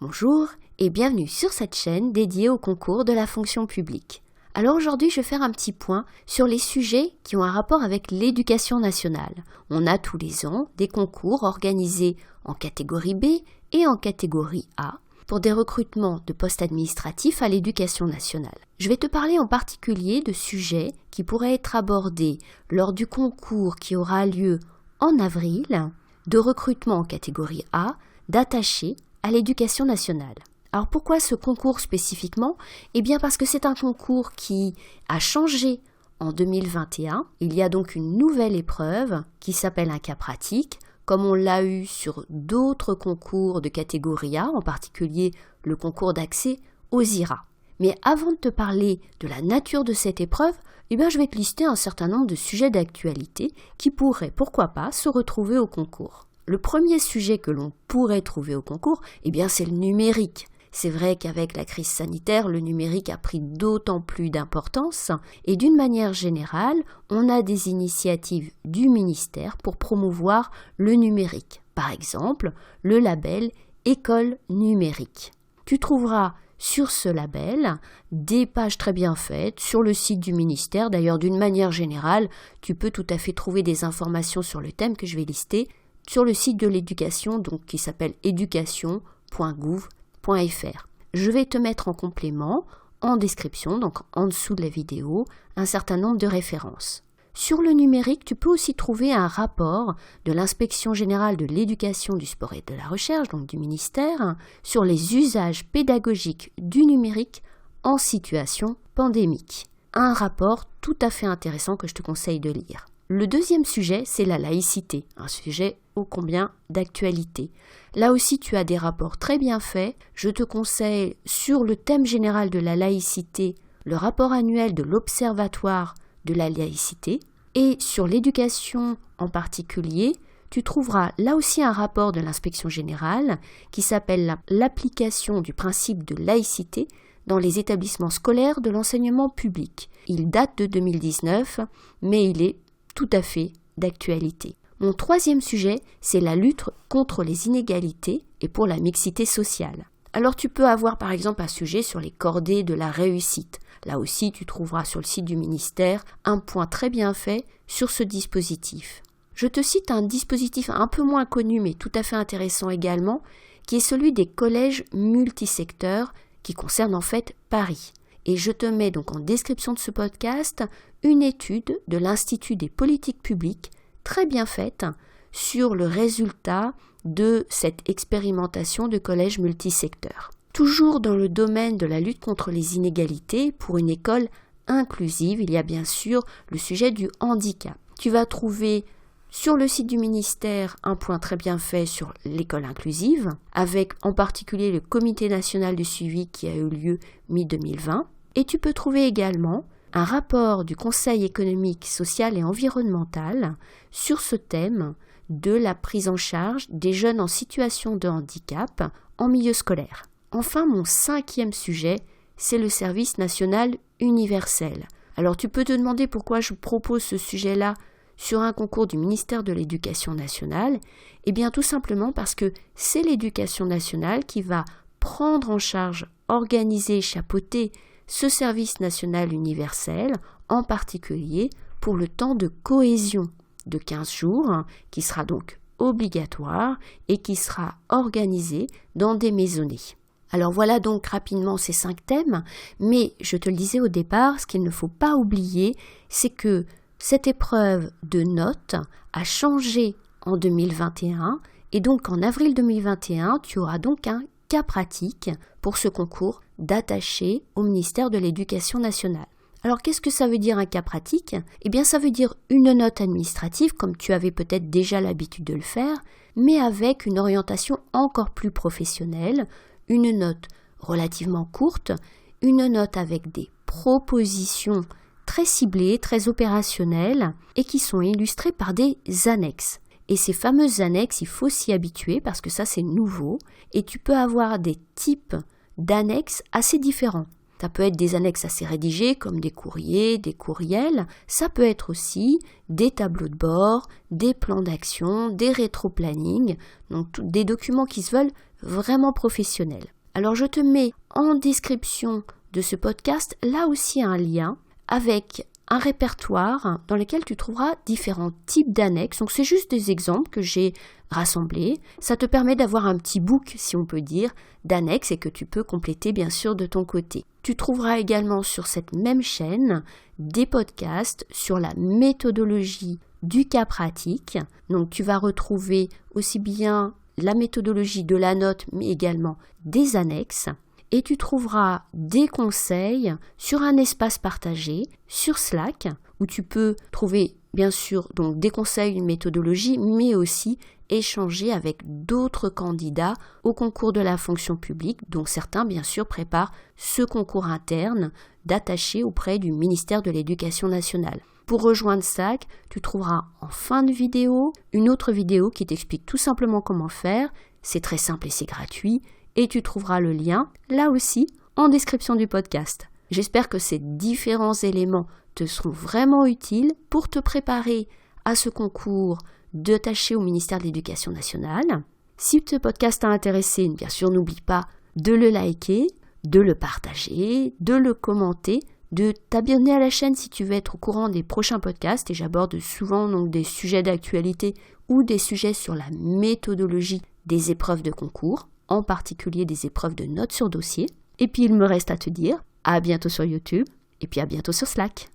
Bonjour et bienvenue sur cette chaîne dédiée au concours de la fonction publique. Alors aujourd'hui, je vais faire un petit point sur les sujets qui ont un rapport avec l'éducation nationale. On a tous les ans des concours organisés en catégorie B et en catégorie A pour des recrutements de postes administratifs à l'éducation nationale. Je vais te parler en particulier de sujets qui pourraient être abordés lors du concours qui aura lieu en avril, de recrutement en catégorie A, d'attachés à l'éducation nationale. Alors pourquoi ce concours spécifiquement ? Eh bien parce que c'est un concours qui a changé en 2021. Il y a donc une nouvelle épreuve qui s'appelle un cas pratique, comme on l'a eu sur d'autres concours de catégorie A, en particulier le concours d'accès aux IRA. Mais avant de te parler de la nature de cette épreuve, eh bien je vais te lister un certain nombre de sujets d'actualité qui pourraient, pourquoi pas, se retrouver au concours. Le premier sujet que l'on pourrait trouver au concours, eh bien c'est le numérique. C'est vrai qu'avec la crise sanitaire, le numérique a pris d'autant plus d'importance et d'une manière générale, on a des initiatives du ministère pour promouvoir le numérique. Par exemple, le label École numérique. Tu trouveras sur ce label des pages très bien faites sur le site du ministère. D'ailleurs, d'une manière générale, tu peux tout à fait trouver des informations sur le thème que je vais lister sur le site de l'éducation, donc qui s'appelle education.gouv.fr. Je vais te mettre en complément, en description, donc en dessous de la vidéo, un certain nombre de références. Sur le numérique, tu peux aussi trouver un rapport de l'Inspection générale de l'éducation, du sport et de la recherche, donc du ministère, sur les usages pédagogiques du numérique en situation pandémique. Un rapport tout à fait intéressant que je te conseille de lire. Le deuxième sujet, c'est la laïcité, un sujet ô combien d'actualité. Là aussi, tu as des rapports très bien faits. Je te conseille, sur le thème général de la laïcité, le rapport annuel de l'Observatoire de la laïcité. Et sur l'éducation en particulier, tu trouveras là aussi un rapport de l'Inspection générale qui s'appelle l'application du principe de laïcité dans les établissements scolaires de l'enseignement public. Il date de 2019, mais il est tout à fait d'actualité. Mon troisième sujet, c'est la lutte contre les inégalités et pour la mixité sociale. Alors tu peux avoir par exemple un sujet sur les cordées de la réussite. Là aussi, tu trouveras sur le site du ministère un point très bien fait sur ce dispositif. Je te cite un dispositif un peu moins connu mais tout à fait intéressant également, qui est celui des collèges multisecteurs qui concerne en fait Paris. Et je te mets donc en description de ce podcast une étude de l'Institut des politiques publiques très bien faite sur le résultat de cette expérimentation de collèges multisecteurs. Toujours dans le domaine de la lutte contre les inégalités, pour une école inclusive, il y a bien sûr le sujet du handicap. Tu vas trouver sur le site du ministère un point très bien fait sur l'école inclusive, avec en particulier le comité national de suivi qui a eu lieu mi-2020. Et tu peux trouver également un rapport du Conseil économique, social et environnemental sur ce thème de la prise en charge des jeunes en situation de handicap en milieu scolaire. Enfin, mon cinquième sujet, c'est le service national universel. Alors tu peux te demander pourquoi je propose ce sujet-là sur un concours du ministère de l'Éducation nationale. Eh bien tout simplement parce que c'est l'Éducation nationale qui va prendre en charge, organiser, chapeauter ce service national universel, en particulier pour le temps de cohésion de 15 jours, qui sera donc obligatoire et qui sera organisé dans des maisonnées. Alors voilà donc rapidement ces 5 thèmes, mais je te le disais au départ, ce qu'il ne faut pas oublier, c'est que cette épreuve de notes a changé en 2021 et donc en avril 2021, tu auras donc un cas pratique pour ce concours d'attaché au ministère de l'Éducation nationale. Alors qu'est-ce que ça veut dire un cas pratique ? Eh bien ça veut dire une note administrative comme tu avais peut-être déjà l'habitude de le faire, mais avec une orientation encore plus professionnelle, une note relativement courte, une note avec des propositions très ciblées, très opérationnelles et qui sont illustrées par des annexes. Et ces fameuses annexes, il faut s'y habituer parce que ça c'est nouveau et tu peux avoir des types d'annexes assez différents. Ça peut être des annexes assez rédigées comme des courriers, des courriels. Ça peut être aussi des tableaux de bord, des plans d'action, des rétro-plannings, donc des documents qui se veulent vraiment professionnel. Alors je te mets en description de ce podcast là aussi un lien avec un répertoire dans lequel tu trouveras différents types d'annexes. Donc c'est juste des exemples que j'ai rassemblés. Ça te permet d'avoir un petit book, si on peut dire, d'annexes et que tu peux compléter bien sûr de ton côté. Tu trouveras également sur cette même chaîne des podcasts sur la méthodologie du cas pratique. Donc tu vas retrouver aussi bien la méthodologie de la note mais également des annexes. Et tu trouveras des conseils sur un espace partagé, sur Slack, où tu peux trouver bien sûr donc des conseils, une méthodologie, mais aussi échanger avec d'autres candidats au concours de la fonction publique, dont certains bien sûr préparent ce concours interne d'attaché auprès du ministère de l'Éducation nationale. Pour rejoindre Slack, tu trouveras en fin de vidéo une autre vidéo qui t'explique tout simplement comment faire. C'est très simple et c'est gratuit. Et tu trouveras le lien, là aussi, en description du podcast. J'espère que ces différents éléments te seront vraiment utiles pour te préparer à ce concours d'attaché au ministère de l'Éducation nationale. Si ce podcast t'a intéressé, bien sûr, n'oublie pas de le liker, de le partager, de le commenter, de t'abonner à la chaîne si tu veux être au courant des prochains podcasts. Et j'aborde souvent donc des sujets d'actualité ou des sujets sur la méthodologie des épreuves de concours, en particulier des épreuves de notes sur dossier. Et puis il me reste à te dire à bientôt sur YouTube et puis à bientôt sur Slack.